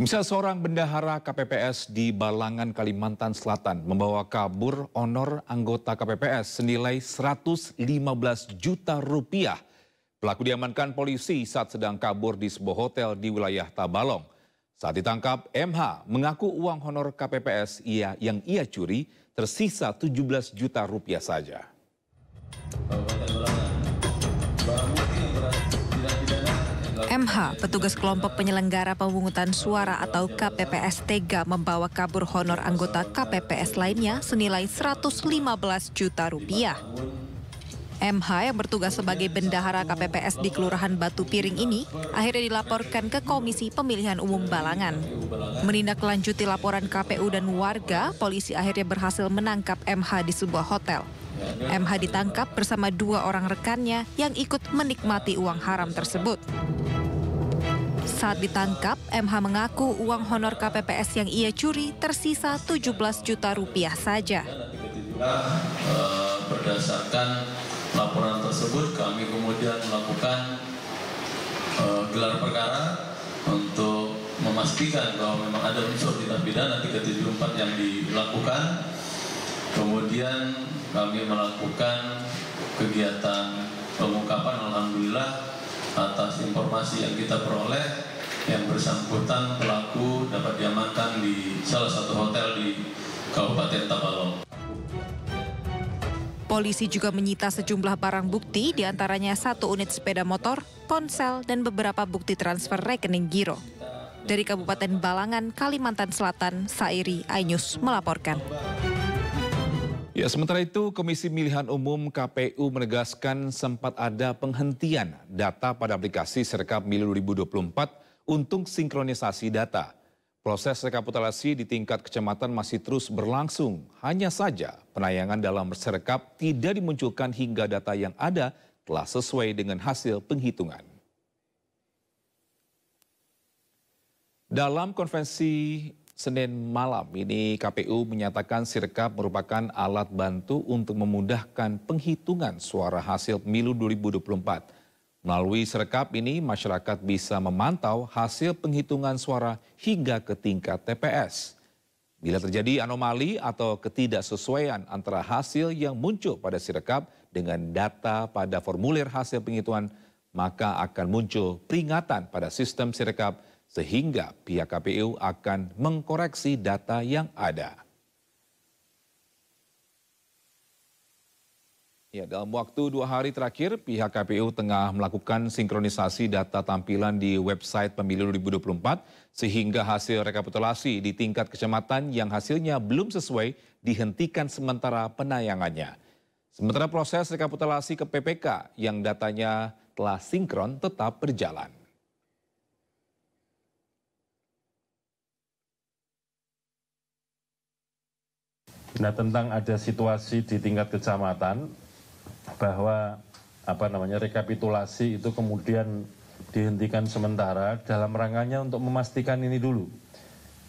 Misal seorang bendahara KPPS di Balangan, Kalimantan Selatan membawa kabur honor anggota KPPS senilai 115 juta rupiah. Pelaku diamankan polisi saat sedang kabur di sebuah hotel di wilayah Tabalong. Saat ditangkap, MH mengaku uang honor KPPS yang ia curi tersisa 17 juta rupiah saja. MH, petugas kelompok penyelenggara pemungutan suara atau KPPS tega membawa kabur honor anggota KPPS lainnya senilai 115 juta rupiah. MH yang bertugas sebagai bendahara KPPS di Kelurahan Batu Piring ini akhirnya dilaporkan ke Komisi Pemilihan Umum Balangan. Menindaklanjuti laporan KPU dan warga, polisi akhirnya berhasil menangkap MH di sebuah hotel. MH ditangkap bersama 2 orang rekannya yang ikut menikmati uang haram tersebut. Saat ditangkap, MH mengaku uang honor KPPS yang ia curi tersisa 17 juta rupiah saja. Berdasarkan laporan tersebut, kami kemudian melakukan gelar perkara untuk memastikan bahwa memang ada unsur tindak pidana 374 yang dilakukan. Kemudian kami melakukan kegiatan pengungkapan, alhamdulillah atas informasi yang kita peroleh, yang bersangkutan pelaku dapat diamankan di salah satu hotel di Kabupaten Tabalong. Polisi juga menyita sejumlah barang bukti, diantaranya 1 unit sepeda motor, ponsel, dan beberapa bukti transfer rekening giro. Dari Kabupaten Balangan, Kalimantan Selatan, Sairi Ainus melaporkan. Ya, sementara itu Komisi Pemilihan Umum KPU menegaskan sempat ada penghentian data pada aplikasi Sirekap Pemilu 2024 untuk sinkronisasi data. Proses rekapitulasi di tingkat kecamatan masih terus berlangsung. Hanya saja penayangan dalam Sirekap tidak dimunculkan hingga data yang ada telah sesuai dengan hasil penghitungan. Dalam konvensi Senin malam ini KPU menyatakan Sirekap merupakan alat bantu untuk memudahkan penghitungan suara hasil pemilu 2024. Melalui Sirekap ini masyarakat bisa memantau hasil penghitungan suara hingga ke tingkat TPS. Bila terjadi anomali atau ketidaksesuaian antara hasil yang muncul pada Sirekap dengan data pada formulir hasil penghitungan, maka akan muncul peringatan pada sistem Sirekap sehingga pihak KPU akan mengkoreksi data yang ada. Ya, dalam waktu 2 hari terakhir, pihak KPU tengah melakukan sinkronisasi data tampilan di website Pemilu 2024 sehingga hasil rekapitulasi di tingkat kecamatan yang hasilnya belum sesuai dihentikan sementara penayangannya. Sementara proses rekapitulasi ke PPK yang datanya telah sinkron tetap berjalan. Nah, tentang ada situasi di tingkat kecamatan bahwa rekapitulasi itu kemudian dihentikan sementara dalam rangkanya untuk memastikan ini dulu.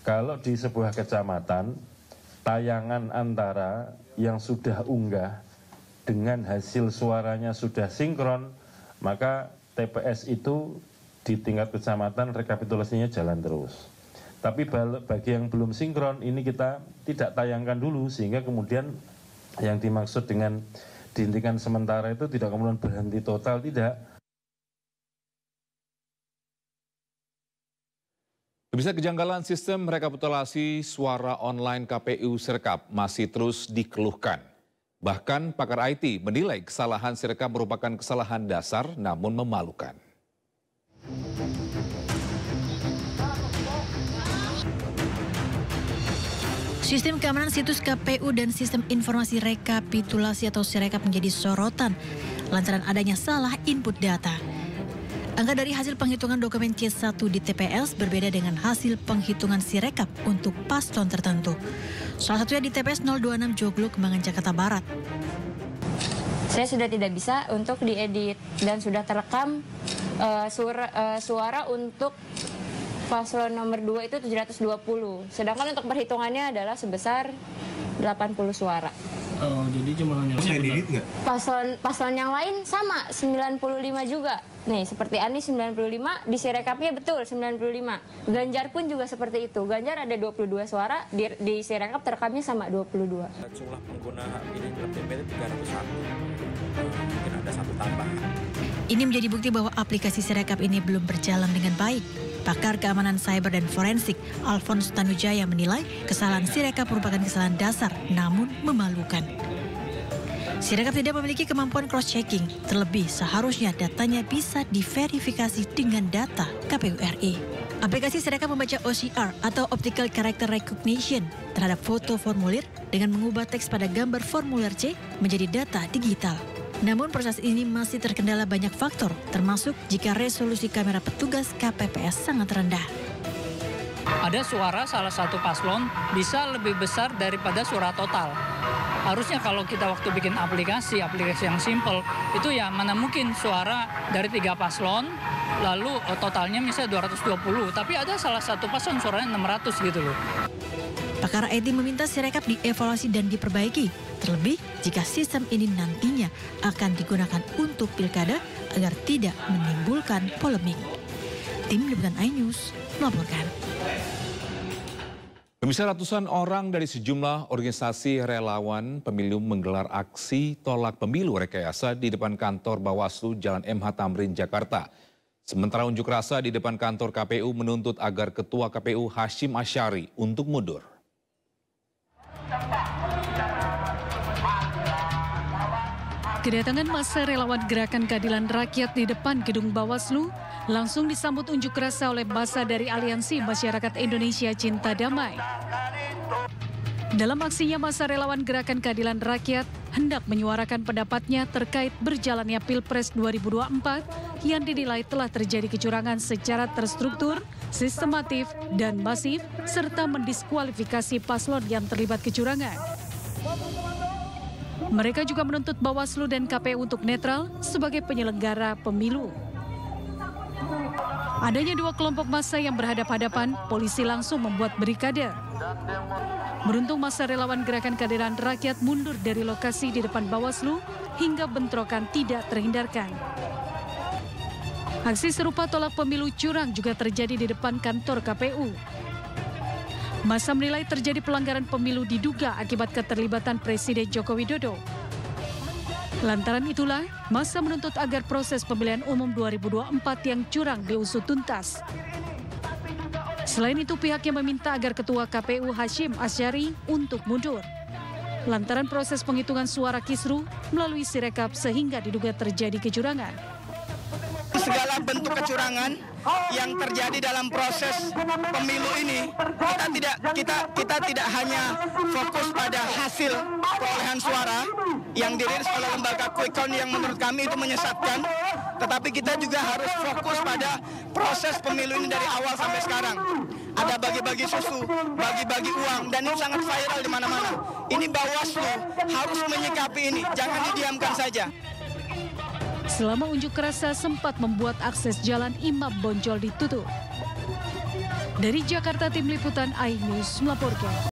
Kalau di sebuah kecamatan tayangan antara yang sudah unggah dengan hasil suaranya sudah sinkron, maka TPS itu di tingkat kecamatan rekapitulasinya jalan terus. Tapi bagi yang belum sinkron ini kita tidak tayangkan dulu sehingga kemudian yang dimaksud dengan dihentikan sementara itu tidak kemudian berhenti total, tidak. Bisa kejanggalan sistem rekapitulasi suara online KPU Sirekap masih terus dikeluhkan. Bahkan pakar IT menilai kesalahan Sirekap merupakan kesalahan dasar namun memalukan. Sistem keamanan situs KPU dan sistem informasi rekapitulasi atau Sirekap menjadi sorotan lantaran adanya salah input data. Angka dari hasil penghitungan dokumen C1 di TPS berbeda dengan hasil penghitungan Sirekap untuk paslon tertentu. Salah satunya di TPS 026 Joglo, Kembangan, Jakarta Barat. Saya sudah tidak bisa untuk diedit dan sudah terekam suara untuk paslon nomor 2 itu 720. Sedangkan untuk perhitungannya adalah sebesar 80 suara. Oh, jadi jumlahnya. Bisa diedit nggak? Paslon yang lain sama 95 juga. Nih, seperti Anies 95, di Sirekapnya betul 95. Ganjar pun juga seperti itu. Ganjar ada 22 suara, di Sirekap terekamnya sama 22. Jumlah pengguna ini dalam DPT 301. Mungkin ada satu tambahan. Ini menjadi bukti bahwa aplikasi Sirekap ini belum berjalan dengan baik. Pakar keamanan cyber dan forensik Alphonse Tanujaya menilai kesalahan Sirekap merupakan kesalahan dasar namun memalukan. Sirekap tidak memiliki kemampuan cross-checking, terlebih seharusnya datanya bisa diverifikasi dengan data KPU RI. Aplikasi Sirekap membaca OCR atau Optical Character Recognition terhadap foto formulir dengan mengubah teks pada gambar formulir C menjadi data digital. Namun proses ini masih terkendala banyak faktor, termasuk jika resolusi kamera petugas KPPS sangat rendah. Ada suara salah satu paslon bisa lebih besar daripada suara total. Harusnya kalau kita waktu bikin aplikasi yang simple, itu ya mana mungkin suara dari 3 paslon, lalu totalnya misalnya 220, tapi ada salah satu paslon suaranya 600 gitu loh. Pakar IT meminta Sirekap dievaluasi dan diperbaiki, terlebih jika sistem ini nantinya akan digunakan untuk pilkada agar tidak menimbulkan polemik. Tim Liputan iNews melaporkan. Pemirsa, ratusan orang dari sejumlah organisasi relawan pemilu menggelar aksi tolak pemilu rekayasa di depan kantor Bawaslu Jalan MH Tamrin, Jakarta. Sementara unjuk rasa di depan kantor KPU menuntut agar Ketua KPU Hashim Asyari untuk mundur. Kedatangan massa relawan Gerakan Keadilan Rakyat di depan gedung Bawaslu langsung disambut unjuk rasa oleh massa dari Aliansi Masyarakat Indonesia Cinta Damai. Dalam aksinya, massa relawan Gerakan Keadilan Rakyat hendak menyuarakan pendapatnya terkait berjalannya Pilpres 2024 yang dinilai telah terjadi kecurangan secara terstruktur, sistematif, dan masif, serta mendiskualifikasi paslon yang terlibat kecurangan. Mereka juga menuntut Bawaslu dan KPU untuk netral sebagai penyelenggara pemilu. Adanya 2 kelompok massa yang berhadap-hadapan, polisi langsung membuat barikade. Beruntung massa relawan Gerakan Keadilan Rakyat mundur dari lokasi di depan Bawaslu hingga bentrokan tidak terhindarkan. Aksi serupa tolak pemilu curang juga terjadi di depan kantor KPU. Massa menilai terjadi pelanggaran pemilu diduga akibat keterlibatan Presiden Joko Widodo. Lantaran itulah, massa menuntut agar proses pemilihan umum 2024 yang curang diusut tuntas. Selain itu, pihaknya meminta agar Ketua KPU Hashim Asyari untuk mundur. Lantaran proses penghitungan suara kisru melalui Sirekap sehingga diduga terjadi kecurangan. Segala bentuk kecurangan yang terjadi dalam proses pemilu ini, kita tidak hanya fokus pada hasil perolehan suara yang dirilis oleh lembaga quick count yang menurut kami itu menyesatkan, tetapi kita juga harus fokus pada proses pemilu ini dari awal sampai sekarang. Ada bagi-bagi susu, bagi-bagi uang, dan ini sangat viral di mana-mana. Ini Bawaslu harus menyikapi ini, jangan didiamkan saja. Selama unjuk rasa sempat membuat akses jalan Imam Bonjol ditutup. Dari Jakarta, Tim Liputan iNews melaporkan.